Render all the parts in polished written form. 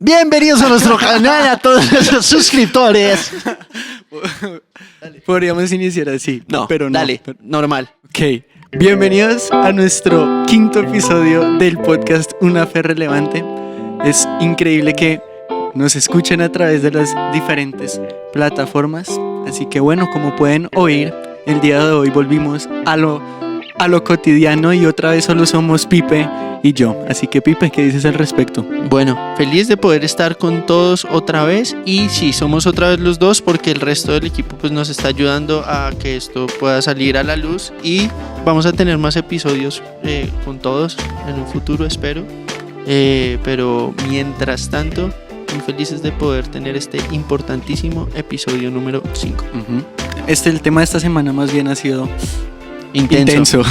Bienvenidos a nuestro canal, a todos nuestros suscriptores. Podríamos iniciar así. No, pero no. dale, normal. Ok. Bienvenidos a nuestro quinto episodio del podcast Una Fe Relevante. Es increíble que nos escuchen a través de las diferentes plataformas. Así que bueno, como pueden oír, el día de hoy volvimos a lo cotidiano y otra vez solo somos Pipe y yo. Así que Pipe, ¿qué dices al respecto? Bueno, feliz de poder estar con todos otra vez. Y sí, somos otra vez los dos porque el resto del equipo pues nos está ayudando a que esto pueda salir a la luz. Y vamos a tener más episodios con todos en un futuro, espero. Pero mientras tanto, muy felices de poder tener este importantísimo episodio número 5. El tema de esta semana más bien ha sido Intenso.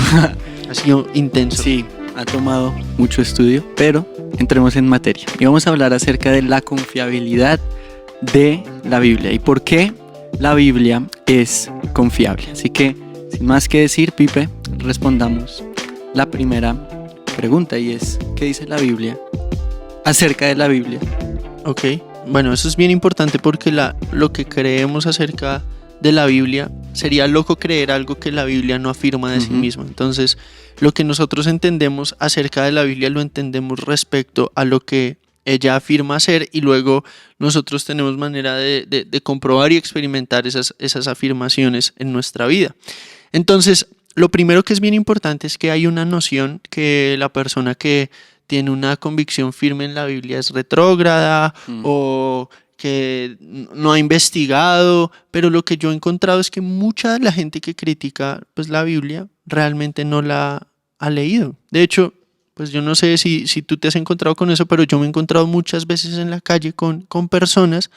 Ha sido intenso. Sí, ha tomado mucho estudio, pero entremos en materia. Y vamos a hablar acerca de la confiabilidad de la Biblia y por qué la Biblia es confiable. Así que, sin más que decir, Pipe, respondamos la primera pregunta y es, ¿qué dice la Biblia acerca de la Biblia? Ok, bueno, eso es bien importante porque lo que creemos acerca de la Biblia sería loco creer algo que la Biblia no afirma de sí misma. Entonces, lo que nosotros entendemos acerca de la Biblia lo entendemos respecto a lo que ella afirma ser y luego nosotros tenemos manera de comprobar y experimentar esas afirmaciones en nuestra vida. Entonces, lo primero que es bien importante es que hay una noción que la persona que tiene una convicción firme en la Biblia es retrógrada o que no ha investigado, pero lo que yo he encontrado es que mucha de la gente que critica pues, la Biblia realmente no la ha leído. De hecho, pues yo no sé si tú te has encontrado con eso, pero yo me he encontrado muchas veces en la calle con personas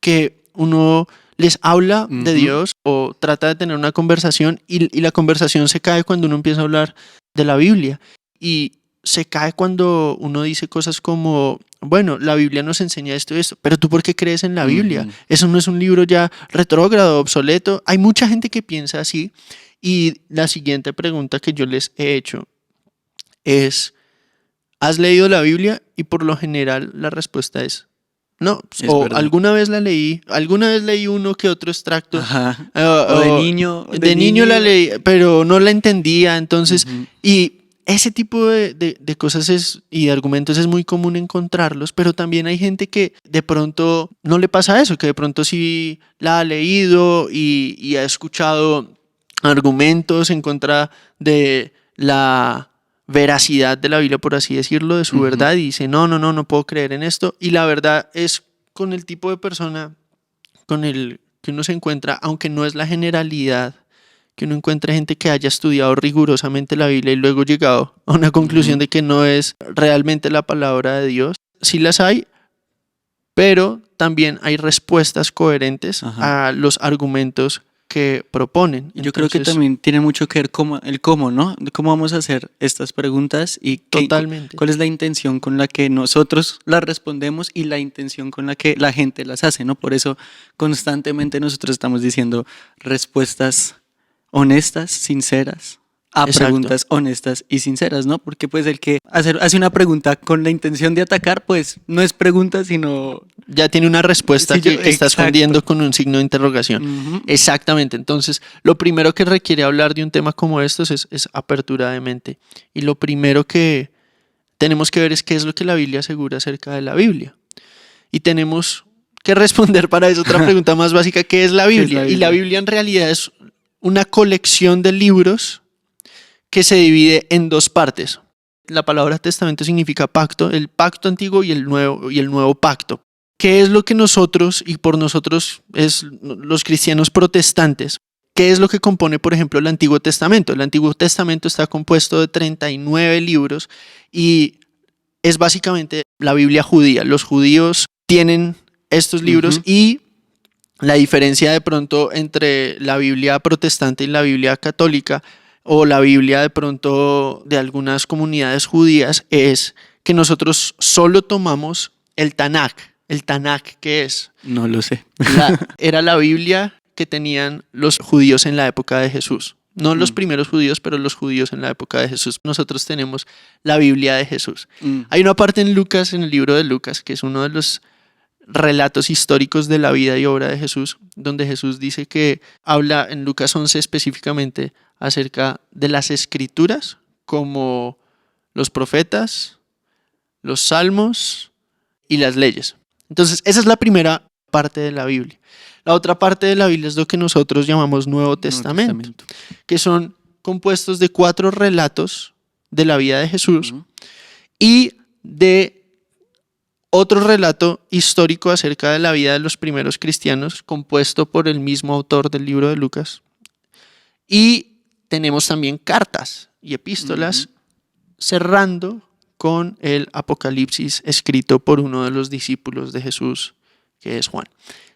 que uno les habla de Dios o trata de tener una conversación y la conversación se cae cuando uno empieza a hablar de la Biblia. Y se cae cuando uno dice cosas como, bueno, la Biblia nos enseña esto y esto, pero ¿tú por qué crees en la Biblia? Eso no es un libro ya retrógrado, obsoleto. Hay mucha gente que piensa así y la siguiente pregunta que yo les he hecho es, ¿has leído la Biblia? Y por lo general la respuesta es no, o verdad. alguna vez leí uno que otro extracto. Ajá. O de niño. De niño la leí, pero no la entendía, entonces, y ese tipo de cosas y de argumentos es muy común encontrarlos, pero también hay gente que de pronto no le pasa eso, que de pronto sí la ha leído y ha escuchado argumentos en contra de la veracidad de la Biblia, por así decirlo, de su verdad, y dice, no puedo creer en esto. Y la verdad es con el tipo de persona con el que uno se encuentra, aunque no es la generalidad, que uno encuentre gente que haya estudiado rigurosamente la Biblia y luego llegado a una conclusión de que no es realmente la palabra de Dios. Sí las hay, pero también hay respuestas coherentes a los argumentos que proponen. Entonces, yo creo que también tiene mucho que ver el cómo, ¿no? Cómo vamos a hacer estas preguntas y cuál es la intención con la que nosotros las respondemos y la intención con la que la gente las hace, ¿no? Por eso constantemente nosotros estamos diciendo respuestas honestas, sinceras, a preguntas honestas y sinceras, ¿no? Porque pues el que hace una pregunta con la intención de atacar, pues no es pregunta, sino ya tiene una respuesta que está escondiendo con un signo de interrogación. Exactamente. Entonces, lo primero que requiere hablar de un tema como estos es apertura de mente. Y lo primero que tenemos que ver es qué es lo que la Biblia asegura acerca de la Biblia. Y tenemos que responder para eso otra pregunta más básica, ¿qué es la Biblia? Y la Biblia en realidad es una colección de libros que se divide en dos partes. La palabra testamento significa pacto, el pacto antiguo y el nuevo pacto. ¿Qué es lo que nosotros, y por nosotros es los cristianos protestantes, qué es lo que compone, por ejemplo, el Antiguo Testamento? El Antiguo Testamento está compuesto de 39 libros y es básicamente la Biblia judía. Los judíos tienen estos libros y la diferencia de pronto entre la Biblia protestante y la Biblia católica o la Biblia de pronto de algunas comunidades judías es que nosotros solo tomamos el Tanaj. ¿El Tanaj qué es? No lo sé. Era la Biblia que tenían los judíos en la época de Jesús. No los primeros judíos, pero los judíos en la época de Jesús. Nosotros tenemos la Biblia de Jesús. Hay una parte en Lucas, en el libro de Lucas, que es uno de los relatos históricos de la vida y obra de Jesús, donde Jesús dice que habla en Lucas 11 específicamente acerca de las escrituras como los profetas, los salmos y las leyes. Entonces, esa es la primera parte de la Biblia. La otra parte de la Biblia es lo que nosotros llamamos Nuevo Testamento, que son compuestos de 4 relatos de la vida de Jesús y de otro relato histórico acerca de la vida de los primeros cristianos, compuesto por el mismo autor del libro de Lucas. Y tenemos también cartas y epístolas cerrando con el Apocalipsis escrito por uno de los discípulos de Jesús, que es Juan.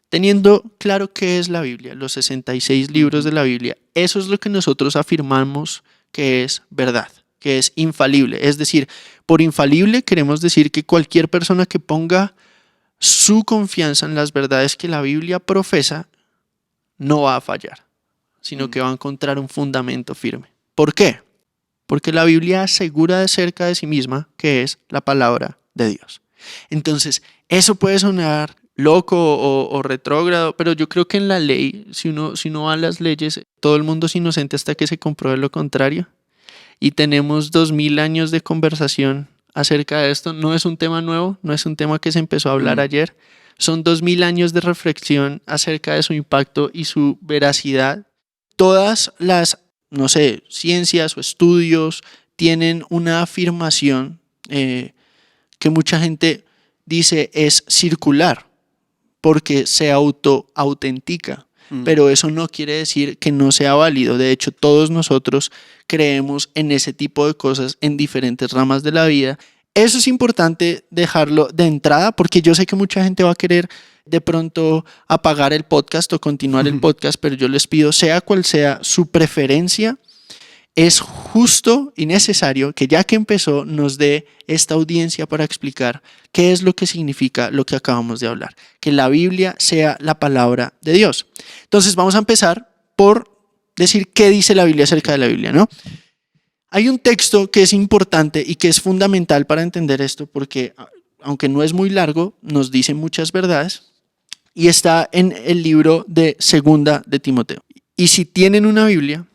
Teniendo claro qué es la Biblia, los 66 libros de la Biblia, eso es lo que nosotros afirmamos que es verdad, que es infalible. Es decir, por infalible queremos decir que cualquier persona que ponga su confianza en las verdades que la Biblia profesa no va a fallar, sino que va a encontrar un fundamento firme. ¿Por qué? Porque la Biblia asegura de cerca de sí misma que es la palabra de Dios. Entonces, eso puede sonar loco o retrógrado, pero yo creo que en la ley, si uno va a las leyes, todo el mundo es inocente hasta que se compruebe lo contrario. Y tenemos 2000 años de conversación acerca de esto. No es un tema nuevo, no es un tema que se empezó a hablar ayer. Son 2000 años de reflexión acerca de su impacto y su veracidad. Todas las, ciencias o estudios tienen una afirmación que mucha gente dice es circular, porque se autentica. Pero eso no quiere decir que no sea válido. De hecho, todos nosotros creemos en ese tipo de cosas en diferentes ramas de la vida. Eso es importante dejarlo de entrada, porque yo sé que mucha gente va a querer de pronto apagar el podcast o continuar el podcast, pero yo les pido, sea cual sea su preferencia, es justo y necesario que ya que empezó nos dé esta audiencia para explicar qué es lo que significa lo que acabamos de hablar, que la Biblia sea la palabra de Dios. Entonces vamos a empezar por decir qué dice la Biblia acerca de la Biblia, ¿no? Hay un texto que es importante y que es fundamental para entender esto porque, aunque no es muy largo, nos dice muchas verdades y está en el libro de Segunda de Timoteo. Y si tienen una Biblia,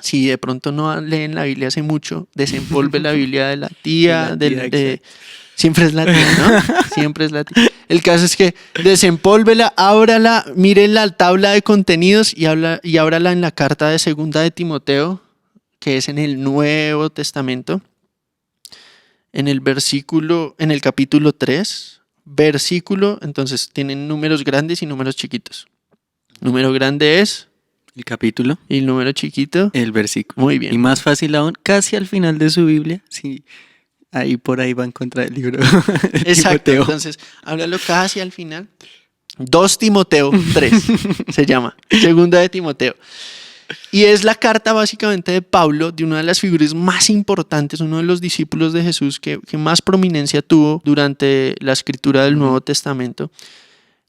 si de pronto no leen la Biblia hace mucho, desempolve la Biblia de la tía, siempre es la tía, ¿no? Siempre es la tía. El caso es que desempólvela, ábrala, mire la tabla de contenidos y ábrala en la carta de Segunda de Timoteo, que es en el Nuevo Testamento, en el capítulo 3, versículo, entonces tienen números grandes y números chiquitos. Número grande es el capítulo. Y el número chiquito, el versículo. Muy bien. Y más fácil aún, casi al final de su Biblia, sí, ahí por ahí va a encontrar el libro. Exacto, Timoteo. Entonces, háblalo casi al final. 2 Timoteo 3 se llama, Segunda de Timoteo. Y es la carta básicamente de Pablo, de una de las figuras más importantes, uno de los discípulos de Jesús que más prominencia tuvo durante la escritura del Nuevo Testamento,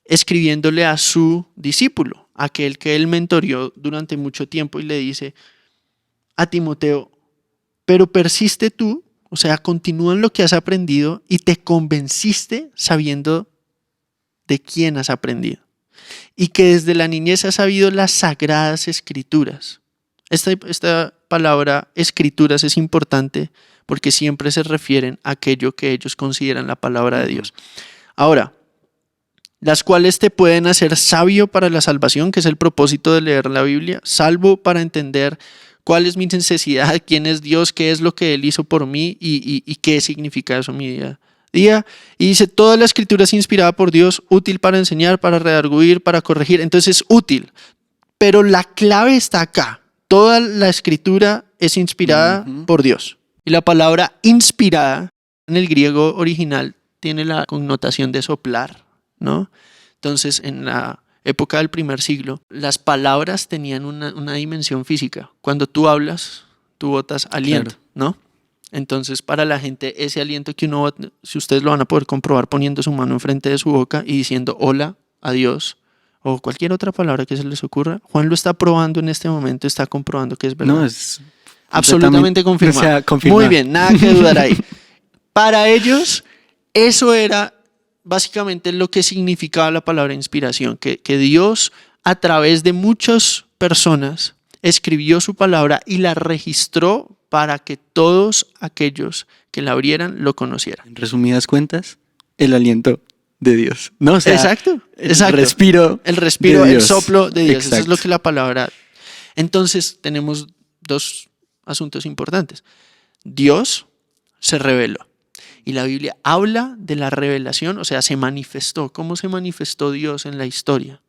escribiéndole a su discípulo, aquel que él mentoreó durante mucho tiempo, y le dice a Timoteo, pero persiste tú, o sea, continúa en lo que has aprendido y te convenciste sabiendo de quién has aprendido. Y que desde la niñez has sabido las sagradas escrituras. Esta palabra escrituras es importante porque siempre se refieren a aquello que ellos consideran la palabra de Dios. Ahora, las cuales te pueden hacer sabio para la salvación, que es el propósito de leer la Biblia, salvo para entender cuál es mi necesidad, quién es Dios, qué es lo que Él hizo por mí y qué significa eso en mi día. Y dice, toda la escritura es inspirada por Dios, útil para enseñar, para redarguir, para corregir. Entonces es útil, pero la clave está acá. Toda la escritura es inspirada por Dios. Y la palabra inspirada en el griego original tiene la connotación de soplar, ¿no? Entonces, en la época del primer siglo, las palabras tenían una dimensión física. Cuando tú hablas, tú botas aliento, claro, ¿no? Entonces, para la gente, ese aliento que uno, si ustedes lo van a poder comprobar poniendo su mano enfrente de su boca y diciendo hola a Dios o cualquier otra palabra que se les ocurra, Juan lo está probando en este momento, está comprobando que es verdad. No, es absolutamente confirmado. O sea, confirmado. Muy bien, nada que dudar ahí. Para ellos, eso era básicamente lo que significaba la palabra inspiración, que Dios a través de muchas personas escribió su palabra y la registró para que todos aquellos que la abrieran lo conocieran. En resumidas cuentas, el aliento de Dios. No, o sea, exacto. El respiro, el soplo de Dios. Exacto. Eso es lo que la palabra. Entonces tenemos dos asuntos importantes. Dios se reveló. Y la Biblia habla de la revelación, o sea, se manifestó. ¿Cómo se manifestó Dios en la historia?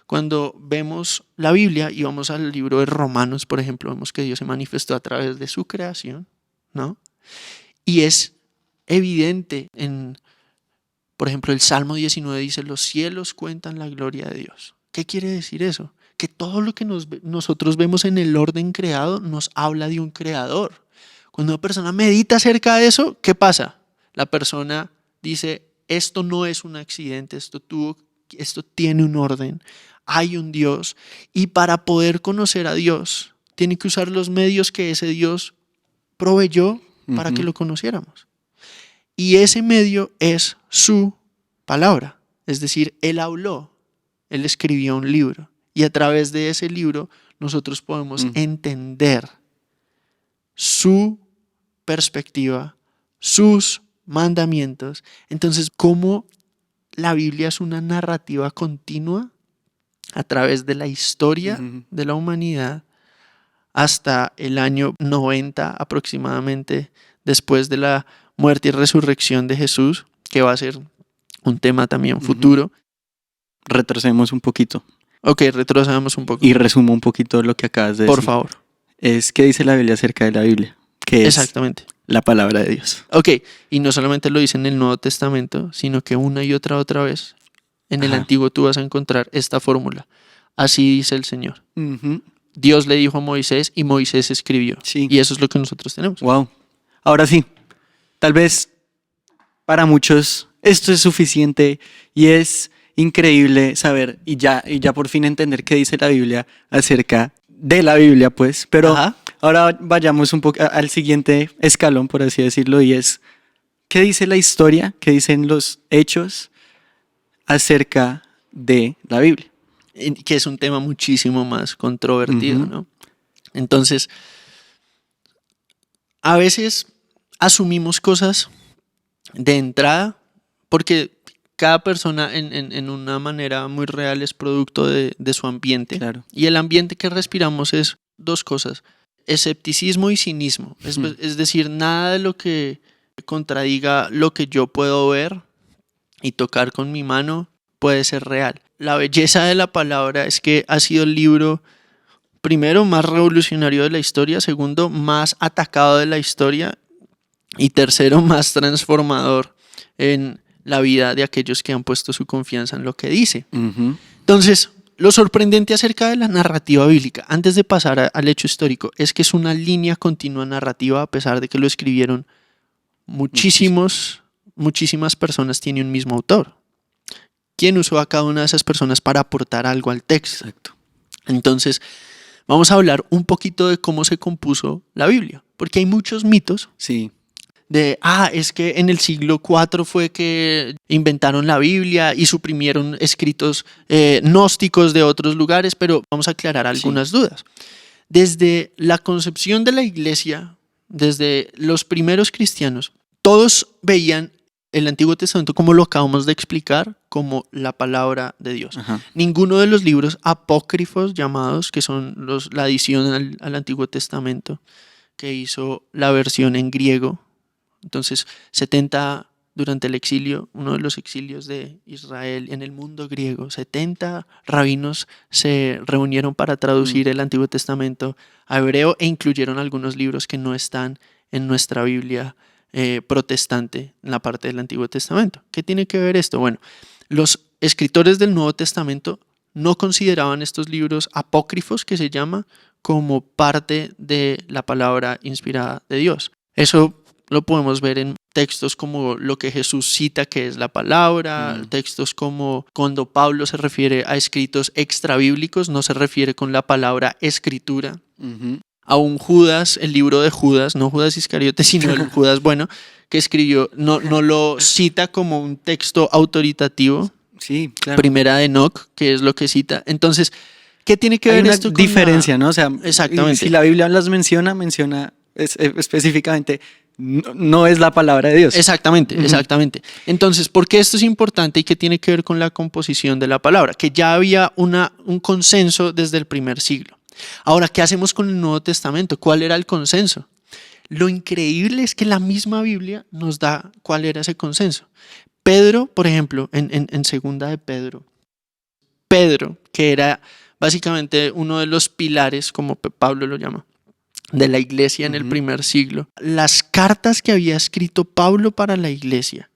Cuando vemos la Biblia y vamos al libro de Romanos, por ejemplo, vemos que Dios se manifestó a través de su creación, ¿no? Y es evidente por ejemplo, el Salmo 19 dice, los cielos cuentan la gloria de Dios. ¿Qué quiere decir eso? Que todo lo que nosotros vemos en el orden creado nos habla de un creador. Cuando una persona medita acerca de eso, ¿qué pasa? La persona dice, esto no es un accidente, esto tiene un orden, hay un Dios, y para poder conocer a Dios, tiene que usar los medios que ese Dios proveyó para que lo conociéramos. Y ese medio es su palabra, es decir, Él habló, Él escribió un libro, y a través de ese libro nosotros podemos entender su perspectiva, sus mandamientos. Entonces, ¿cómo la Biblia es una narrativa continua a través de la historia de la humanidad hasta el año 90 aproximadamente, después de la muerte y resurrección de Jesús, que va a ser un tema también futuro? Retrocedemos un poquito. Ok, retrocedamos un poco. Y resumo un poquito lo que acabas de decir. Por favor. ¿Qué dice la Biblia acerca de la Biblia? Que es exactamente la palabra de Dios. Ok, y no solamente lo dice en el Nuevo Testamento, sino que una y otra vez en el Antiguo tú vas a encontrar esta fórmula. Así dice el Señor. Dios le dijo a Moisés y Moisés escribió. Sí. Y eso es lo que nosotros tenemos. Wow. Ahora sí, tal vez para muchos esto es suficiente y es increíble saber y ya por fin entender qué dice la Biblia acerca de la Biblia, pues. Pero ahora vayamos un poco al siguiente escalón, por así decirlo, y es ¿qué dice la historia? ¿Qué dicen los hechos acerca de la Biblia? Que es un tema muchísimo más controvertido, ¿no? Entonces, a veces asumimos cosas de entrada porque cada persona en una manera muy real es producto de su ambiente. Claro. Y el ambiente que respiramos es dos cosas: escepticismo y cinismo. Es decir, nada de lo que contradiga lo que yo puedo ver y tocar con mi mano puede ser real. La belleza de la palabra es que ha sido el libro, primero, más revolucionario de la historia, segundo, más atacado de la historia, y tercero, más transformador en la vida de aquellos que han puesto su confianza en lo que dice. Entonces, lo sorprendente acerca de la narrativa bíblica, antes de pasar al hecho histórico, es que es una línea continua narrativa, a pesar de que lo escribieron muchísimas personas, tiene un mismo autor. ¿Quién usó a cada una de esas personas para aportar algo al texto? Exacto. Entonces, vamos a hablar un poquito de cómo se compuso la Biblia, porque hay muchos mitos. Sí. Es que en el siglo IV fue que inventaron la Biblia y suprimieron escritos gnósticos de otros lugares, pero vamos a aclarar algunas dudas. Desde la concepción de la iglesia, desde los primeros cristianos, todos veían el Antiguo Testamento, como lo acabamos de explicar, como la palabra de Dios. Ninguno de los libros apócrifos llamados, que son la adición al Antiguo Testamento, que hizo la versión en griego. Entonces, 70 durante el exilio, uno de los exilios de Israel en el mundo griego, 70 rabinos se reunieron para traducir el Antiguo Testamento a hebreo e incluyeron algunos libros que no están en nuestra Biblia protestante, en la parte del Antiguo Testamento. ¿Qué tiene que ver esto? Bueno, los escritores del Nuevo Testamento no consideraban estos libros apócrifos, que se llama, como parte de la palabra inspirada de Dios. Eso lo podemos ver en textos como lo que Jesús cita que es la palabra, textos como cuando Pablo se refiere a escritos extrabíblicos, no se refiere con la palabra escritura. Aún Judas, el libro de Judas, no Judas Iscariote, sino el Judas bueno, que escribió, no lo cita como un texto autoritativo. Sí, claro. Primera de Enoc, que es lo que cita. Entonces, ¿qué tiene que ver esto con diferencia, ¿no? O sea, exactamente. Si la Biblia las menciona específicamente, no es la palabra de Dios. Exactamente. Entonces, ¿por qué esto es importante y qué tiene que ver con la composición de la palabra? Que ya había un consenso desde el primer siglo. Ahora, ¿qué hacemos con el Nuevo Testamento? ¿Cuál era el consenso? Lo increíble es que la misma Biblia nos da cuál era ese consenso. Pedro, por ejemplo, en segunda de Pedro, que era básicamente uno de los pilares, como Pablo lo llama, de la iglesia en el primer siglo. Las cartas que había escrito Pablo para la iglesia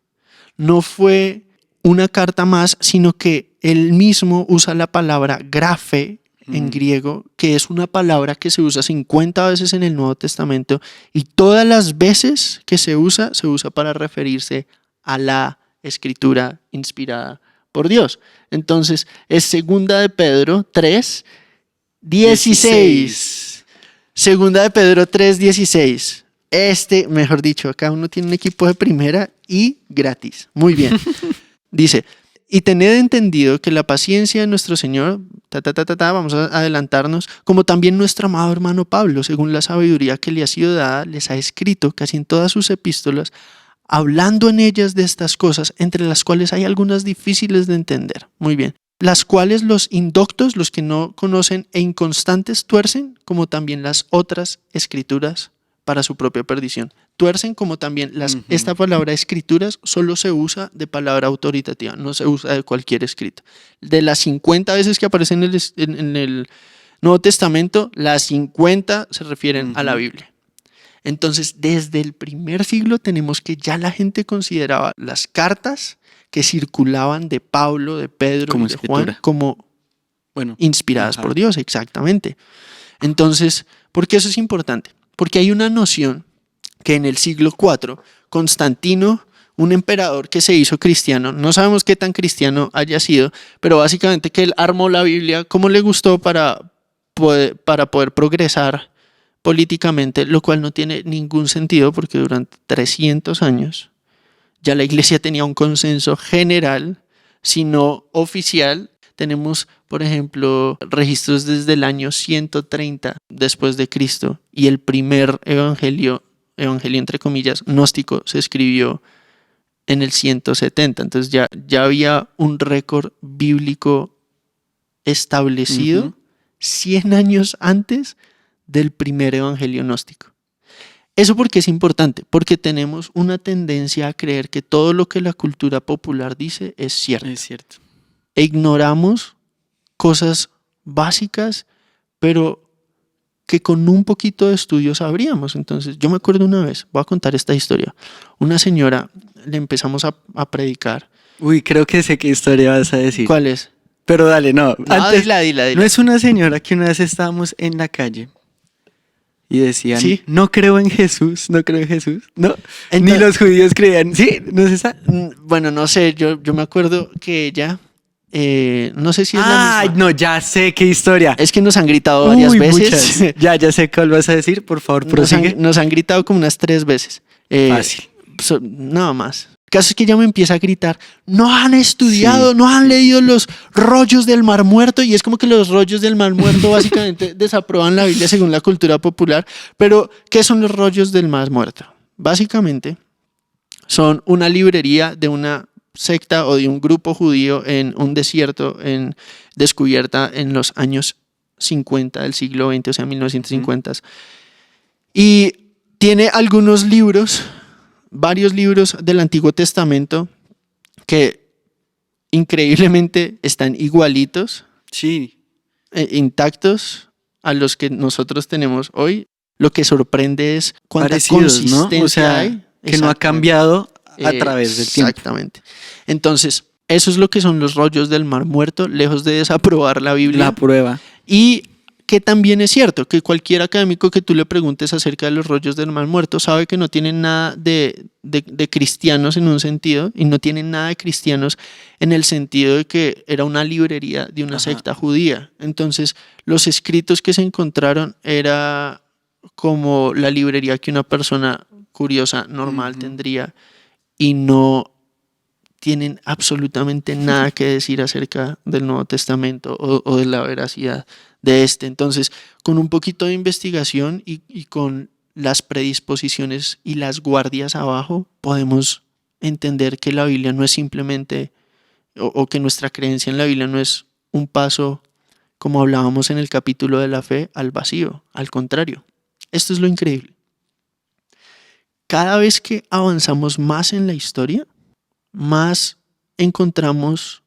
no fue una carta más, sino que él mismo usa la palabra grafe en griego, que es una palabra que se usa 50 veces en el Nuevo Testamento y todas las veces que se usa para referirse a la escritura inspirada por Dios. Entonces, es segunda de Pedro 3:16. Segunda de Pedro 3:16. Mejor dicho, acá uno tiene un equipo de primera y gratis. Muy bien. Dice, y tened entendido que la paciencia de nuestro Señor, vamos a adelantarnos, como también nuestro amado hermano Pablo, según la sabiduría que le ha sido dada, les ha escrito casi en todas sus epístolas, hablando en ellas de estas cosas, entre las cuales hay algunas difíciles de entender. Muy bien. Las cuales los indoctos, los que no conocen e inconstantes, tuercen, como también las otras escrituras para su propia perdición. Tuercen como también esta palabra escrituras solo se usa de palabra autoritativa, no se usa de cualquier escrito. De las 50 veces que aparecen en el Nuevo Testamento, las 50 se refieren a la Biblia. Entonces, desde el primer siglo tenemos que ya la gente consideraba las cartas que circulaban de Pablo, de Pedro como y de Juan como inspiradas ajá. por Dios, exactamente. Entonces, ¿por qué eso es importante? Porque hay una noción que en el siglo IV, Constantino, un emperador que se hizo cristiano, no sabemos qué tan cristiano haya sido, pero básicamente que él armó la Biblia como le gustó para poder progresar políticamente, lo cual no tiene ningún sentido porque durante 300 años ya la iglesia tenía un consenso general, si no oficial. Tenemos, por ejemplo, registros desde el año 130 después de Cristo y el primer evangelio entre comillas, gnóstico se escribió en el 170. Entonces ya había un récord bíblico establecido 100 años antes del primer evangelio gnóstico. ¿Eso por qué es importante? Porque tenemos una tendencia a creer que todo lo que la cultura popular dice es cierto. Es cierto. E ignoramos cosas básicas, pero que con un poquito de estudio sabríamos. Entonces, yo me acuerdo una vez, voy a contar esta historia. Una señora, le empezamos a predicar. Uy, creo que sé qué historia vas a decir. ¿Cuál es? Pero dale, no. Antes, dila. No es una señora que una vez estábamos en la calle y decían, ¿sí? No creo en Jesús. No. Entonces, ni los judíos creían. ¿Sí? ¿No es esa? Bueno, no sé, yo me acuerdo que ella, no sé si es la misma. No, ya sé qué historia. Es que nos han gritado varias veces. Muchas. Ya sé cuál vas a decir, por favor, prosigue. Nos han gritado como unas 3 veces. Fácil. Nada más. El caso es que ella me empieza a gritar, no han estudiado, no han leído los rollos del Mar Muerto, y es como que los rollos del Mar Muerto básicamente desaprueban la Biblia según la cultura popular. Pero, ¿qué son los rollos del Mar Muerto? Básicamente son una librería de una secta o de un grupo judío en un desierto descubierta en los años 50 del siglo XX, o sea, 1950. Y tiene algunos libros, varios libros del Antiguo Testamento que increíblemente están igualitos, intactos a los que nosotros tenemos hoy. Lo que sorprende es cuánta consistencia, ¿no? O sea, hay. Que no ha cambiado a través del tiempo. Exactamente. Entonces, eso es lo que son los rollos del Mar Muerto, lejos de desaprobar la Biblia. La prueba. Y que también es cierto, que cualquier académico que tú le preguntes acerca de los rollos del Mar Muerto sabe que no tienen nada de cristianos en un sentido, y no tienen nada de cristianos en el sentido de que era una librería de una secta judía. Entonces, los escritos que se encontraron era como la librería que una persona curiosa, normal tendría, y no tienen absolutamente nada que decir acerca del Nuevo Testamento o de la veracidad de este. Entonces, con un poquito de investigación y con las predisposiciones y las guardias abajo, podemos entender que la Biblia no es simplemente, o que nuestra creencia en la Biblia no es un paso, como hablábamos en el capítulo de la fe, al vacío. Al contrario, esto es lo increíble. Cada vez que avanzamos más en la historia, más encontramos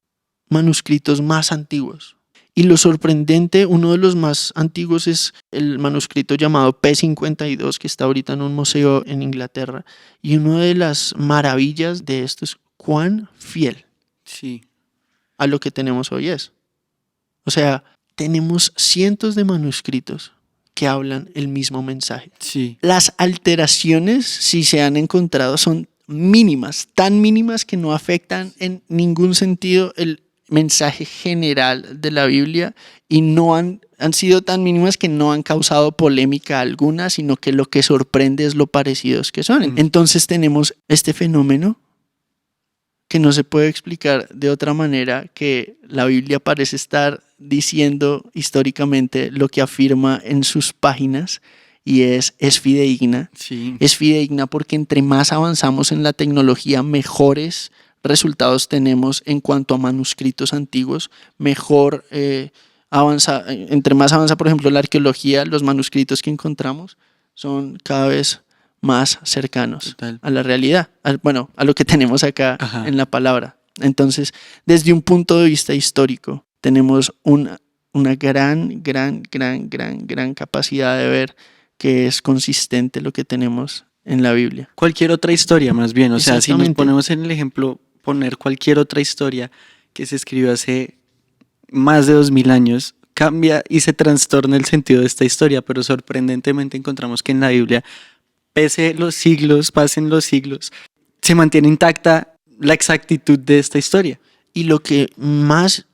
manuscritos más antiguos. Y lo sorprendente, uno de los más antiguos es el manuscrito llamado P52, que está ahorita en un museo en Inglaterra. Y una de las maravillas de esto es cuán fiel a lo que tenemos hoy es. O sea, tenemos cientos de manuscritos que hablan el mismo mensaje. Sí. Las alteraciones, si se han encontrado, son mínimas, tan mínimas que no afectan en ningún sentido el mensaje general de la Biblia, y no han sido tan mínimas que no han causado polémica alguna, sino que lo que sorprende es lo parecidos que son. Entonces tenemos este fenómeno que no se puede explicar de otra manera, que la Biblia parece estar diciendo históricamente lo que afirma en sus páginas, y es fidedigna. Sí. Es fidedigna porque entre más avanzamos en la tecnología, mejores resultados tenemos en cuanto a manuscritos antiguos, mejor entre más avanza, por ejemplo, la arqueología, los manuscritos que encontramos son cada vez más cercanos a la realidad, a lo que tenemos acá en la palabra. Entonces, desde un punto de vista histórico, tenemos una gran capacidad de ver que es consistente lo que tenemos en la Biblia. Cualquier otra historia, más bien. O sea, si nos ponemos en el ejemplo, poner cualquier otra historia que se escribió hace más de 2000 años, cambia y se trastorna el sentido de esta historia, pero sorprendentemente encontramos que en la Biblia, pasen los siglos, se mantiene intacta la exactitud de esta historia. Y lo que más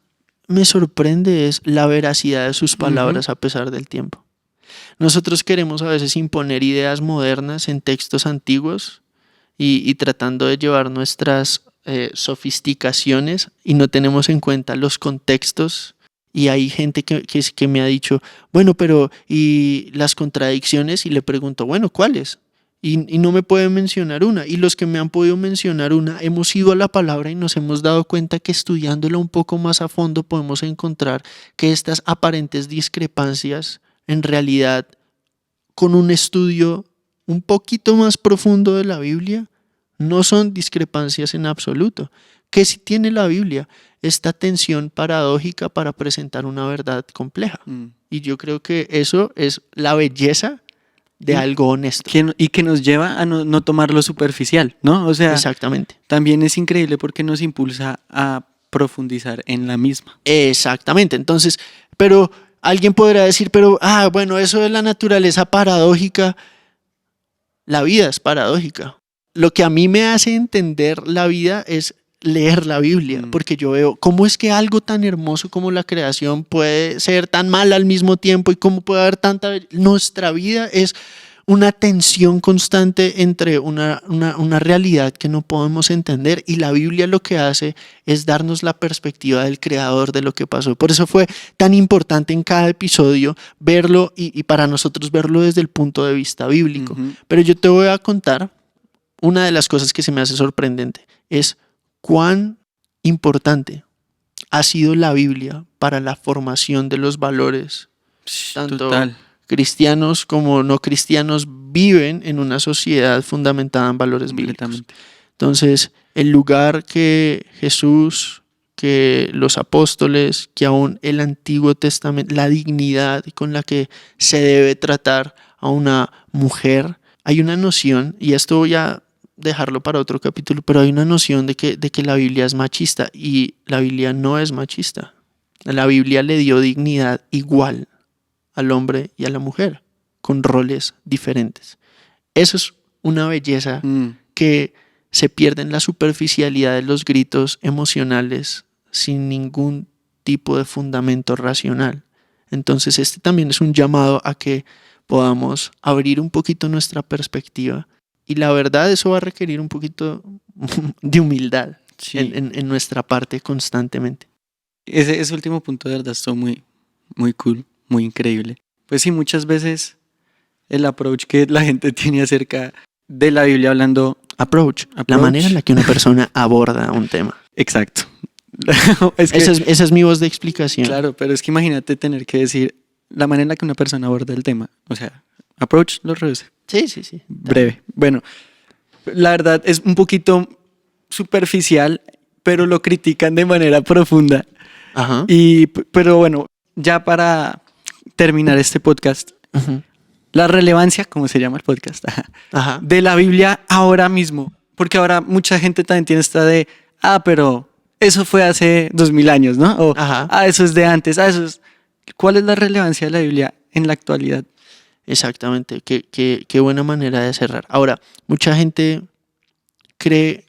me sorprende es la veracidad de sus palabras a pesar del tiempo. Nosotros queremos a veces imponer ideas modernas en textos antiguos y tratando de llevar nuestras sofisticaciones, y no tenemos en cuenta los contextos. Y hay gente que me ha dicho, bueno, pero ¿y las contradicciones? Y le pregunto, bueno, ¿cuáles? Y no me pueden mencionar una. Y los que me han podido mencionar una, hemos ido a la palabra y nos hemos dado cuenta que estudiándola un poco más a fondo podemos encontrar que estas aparentes discrepancias, en realidad, con un estudio un poquito más profundo de la Biblia, no son discrepancias en absoluto. Que si tiene la Biblia esta tensión paradójica para presentar una verdad compleja. Y yo creo que eso es la belleza de algo honesto. Y que nos lleva a no tomarlo superficial, ¿no? O sea, exactamente. También es increíble porque nos impulsa a profundizar en la misma. Exactamente. Entonces, pero alguien podrá decir, bueno, eso de la naturaleza paradójica, la vida es paradójica. Lo que a mí me hace entender la vida es leer la Biblia, porque yo veo cómo es que algo tan hermoso como la creación puede ser tan mal al mismo tiempo, y cómo puede haber tanta... Nuestra vida es una tensión constante entre una realidad que no podemos entender, y la Biblia lo que hace es darnos la perspectiva del creador de lo que pasó. Por eso fue tan importante en cada episodio verlo y para nosotros verlo desde el punto de vista bíblico. Pero yo te voy a contar una de las cosas que se me hace sorprendente, es cuán importante ha sido la Biblia para la formación de los valores. Tanto cristianos como no cristianos viven en una sociedad fundamentada en valores bíblicos. Entonces, el lugar que Jesús, que los apóstoles, que aún el Antiguo Testamento, la dignidad con la que se debe tratar a una mujer, hay una noción, y esto voy a dejarlo para otro capítulo, pero hay una noción de que la Biblia es machista, y la Biblia no es machista. La Biblia le dio dignidad igual al hombre y a la mujer, con roles diferentes. Eso es una belleza que se pierde en la superficialidad de los gritos emocionales sin ningún tipo de fundamento racional. Entonces este también es un llamado a que podamos abrir un poquito nuestra perspectiva, y la verdad eso va a requerir un poquito de humildad en nuestra parte constantemente. Ese último punto de verdad estuvo muy, muy cool, muy increíble. Pues sí, muchas veces el approach que la gente tiene acerca de la Biblia hablando... Approach. La manera en la que una persona aborda un tema. Exacto. Esa es mi voz de explicación. Claro, pero es que imagínate tener que decir la manera en la que una persona aborda el tema. O sea, approach lo reduce. Sí. Breve. Bueno, la verdad es un poquito superficial, pero lo critican de manera profunda. Ajá. Pero bueno, ya para terminar este podcast, la relevancia, como se llama el podcast, de la Biblia ahora mismo. Porque ahora mucha gente también tiene esta de, pero eso fue hace 2000 años, ¿no? O, eso es de antes. ¿Cuál es la relevancia de la Biblia en la actualidad? Exactamente, qué buena manera de cerrar. Ahora, mucha gente cree,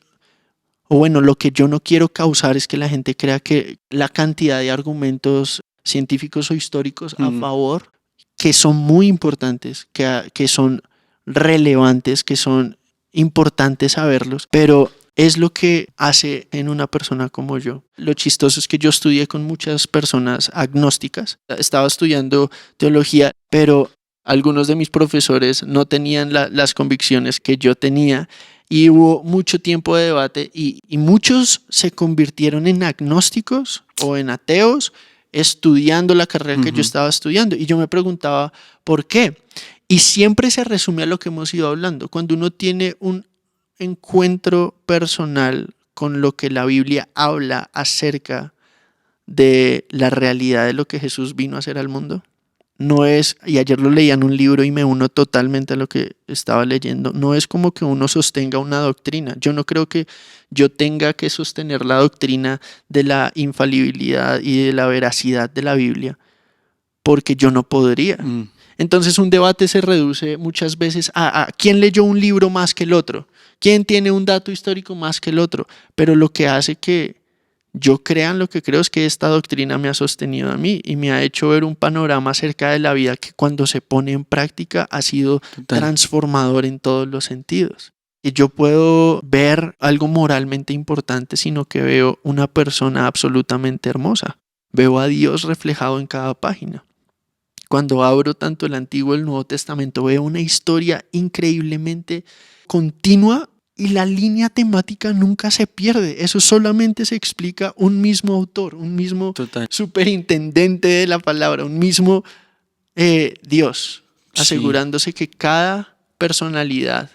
o bueno, lo que yo no quiero causar es que la gente crea que la cantidad de argumentos científicos o históricos a favor, que son muy importantes, que son relevantes, que son importantes saberlos, pero es lo que hace en una persona como yo. Lo chistoso es que yo estudié con muchas personas agnósticas. Estaba estudiando teología, pero algunos de mis profesores no tenían las convicciones que yo tenía, y hubo mucho tiempo de debate y muchos se convirtieron en agnósticos o en ateos estudiando la carrera que yo estaba estudiando, y yo me preguntaba ¿por qué? Y siempre se resume a lo que hemos ido hablando. Cuando uno tiene un encuentro personal con lo que la Biblia habla acerca de la realidad de lo que Jesús vino a hacer al mundo, no es, y ayer lo leía en un libro y me uno totalmente a lo que estaba leyendo, no es como que uno sostenga una doctrina. Yo no creo que yo tenga que sostener la doctrina de la infalibilidad y de la veracidad de la Biblia, porque yo no podría. Entonces un debate se reduce muchas veces a quién leyó un libro más que el otro, quién tiene un dato histórico más que el otro, pero lo que hace que yo crea en lo que creo es que esta doctrina me ha sostenido a mí y me ha hecho ver un panorama acerca de la vida que cuando se pone en práctica ha sido transformador en todos los sentidos. Y yo puedo ver algo moralmente importante, sino que veo una persona absolutamente hermosa. Veo a Dios reflejado en cada página. Cuando abro tanto el Antiguo y el Nuevo Testamento, veo una historia increíblemente continua y la línea temática nunca se pierde. Eso solamente se explica un mismo autor, un mismo superintendente de la palabra, un mismo Dios, asegurándose que cada personalidad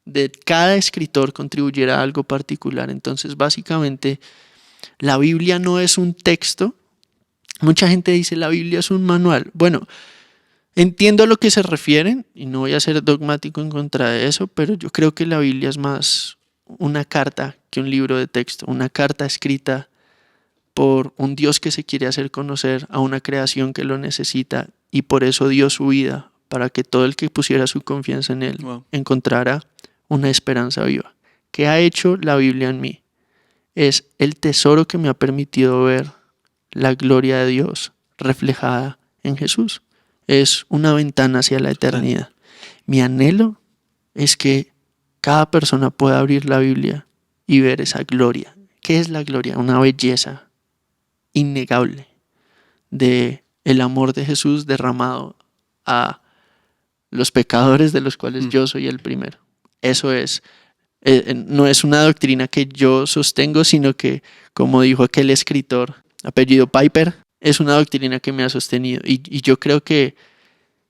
de cada escritor contribuyera a algo particular. Entonces, básicamente, la Biblia no es un texto. Mucha gente dice la Biblia es un manual. Bueno, entiendo a lo que se refieren y no voy a ser dogmático en contra de eso, pero yo creo que la Biblia es más una carta que un libro de texto, una carta escrita por un Dios que se quiere hacer conocer a una creación que lo necesita, y por eso dio su vida para que todo el que pusiera su confianza en él encontrara una esperanza viva. ¿Qué ha hecho la Biblia en mí? Es el tesoro que me ha permitido ver la gloria de Dios reflejada en Jesús. Es una ventana hacia la eternidad. Mi anhelo es que cada persona pueda abrir la Biblia y ver esa gloria. ¿Qué es la gloria? Una belleza innegable de el amor de Jesús derramado a los pecadores, de los cuales yo soy el primero. Eso es. No es una doctrina que yo sostengo, sino que, como dijo aquel escritor, apellido Piper, es una doctrina que me ha sostenido. Y yo creo que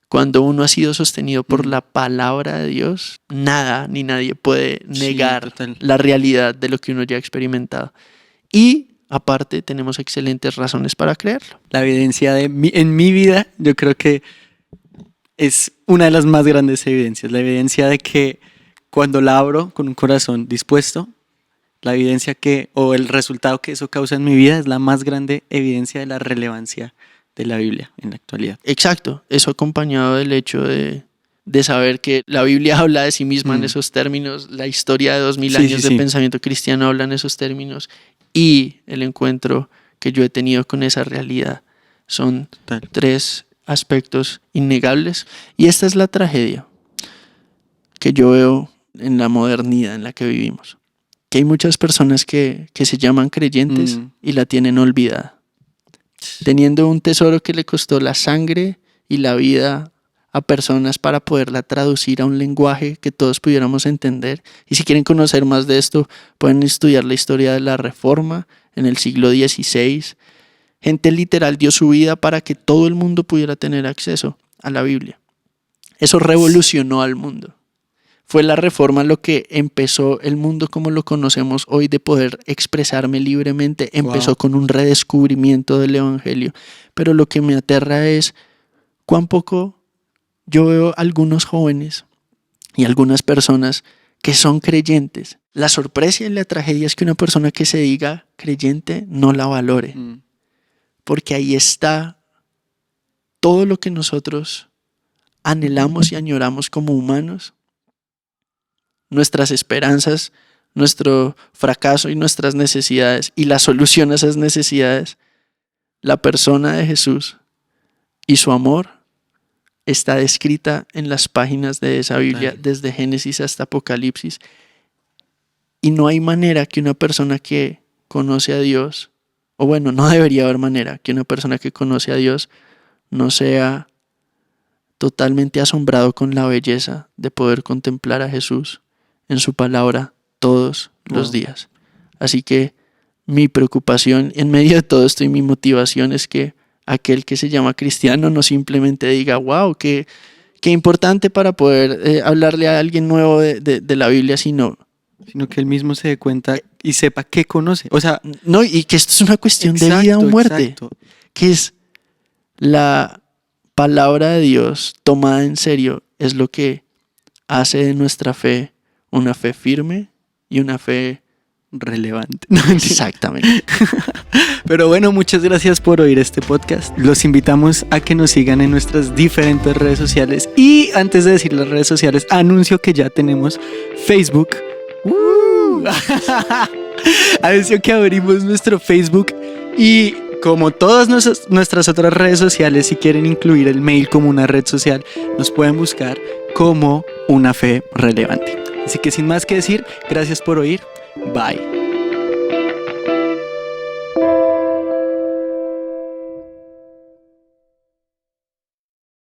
cuando uno ha sido sostenido por la palabra de Dios, nada ni nadie puede negar la realidad de lo que uno ya ha experimentado. Y aparte tenemos excelentes razones para creerlo. La evidencia en mi vida, yo creo que es una de las más grandes evidencias. La evidencia de que cuando la abro con un corazón dispuesto, la evidencia o el resultado que eso causa en mi vida es la más grande evidencia de la relevancia de la Biblia en la actualidad. Exacto, eso acompañado del hecho de saber que la Biblia habla de sí misma en esos términos, la historia de 2000 años de pensamiento cristiano habla en esos términos, y el encuentro que yo he tenido con esa realidad son tres aspectos innegables. Y esta es la tragedia que yo veo en la modernidad en la que vivimos, que hay muchas personas que se llaman creyentes y la tienen olvidada, teniendo un tesoro que le costó la sangre y la vida a personas para poderla traducir a un lenguaje que todos pudiéramos entender. Y si quieren conocer más de esto, pueden estudiar la historia de la Reforma en el siglo XVI. Gente literal dio su vida para que todo el mundo pudiera tener acceso a la Biblia. Eso revolucionó al mundo. Fue la Reforma lo que empezó el mundo como lo conocemos hoy, de poder expresarme libremente. Empezó con un redescubrimiento del Evangelio. Pero lo que me aterra es cuán poco yo veo algunos jóvenes y algunas personas que son creyentes. La sorpresa y la tragedia es que una persona que se diga creyente no la valore. Porque ahí está todo lo que nosotros anhelamos y añoramos como humanos. Nuestras esperanzas, nuestro fracaso y nuestras necesidades, y la solución a esas necesidades, la persona de Jesús y su amor, está descrita en las páginas de esa Biblia, desde Génesis hasta Apocalipsis. Y no hay manera que una persona que conoce a Dios, o bueno, no debería haber manera que una persona que conoce a Dios no sea totalmente asombrado con la belleza de poder contemplar a Jesús en su palabra todos los días. Así que mi preocupación en medio de todo esto y mi motivación es que aquel que se llama cristiano no simplemente diga, wow, qué importante para poder hablarle a alguien nuevo de la Biblia, sino que él mismo se dé cuenta y sepa qué conoce. O sea, no, y que esto es una cuestión de vida o muerte, que es la palabra de Dios tomada en serio, es lo que hace de nuestra fe una fe firme y una fe relevante. Exactamente. Pero bueno, muchas gracias por oír este podcast. Los invitamos a que nos sigan en nuestras diferentes redes sociales. Y antes de decir las redes sociales, anuncio que ya tenemos Facebook. Anuncio que abrimos nuestro Facebook. Y como todas nuestras otras redes sociales, si quieren incluir el mail como una red social, nos pueden buscar como Una Fe Relevante. Así que sin más que decir, gracias por oír. Bye.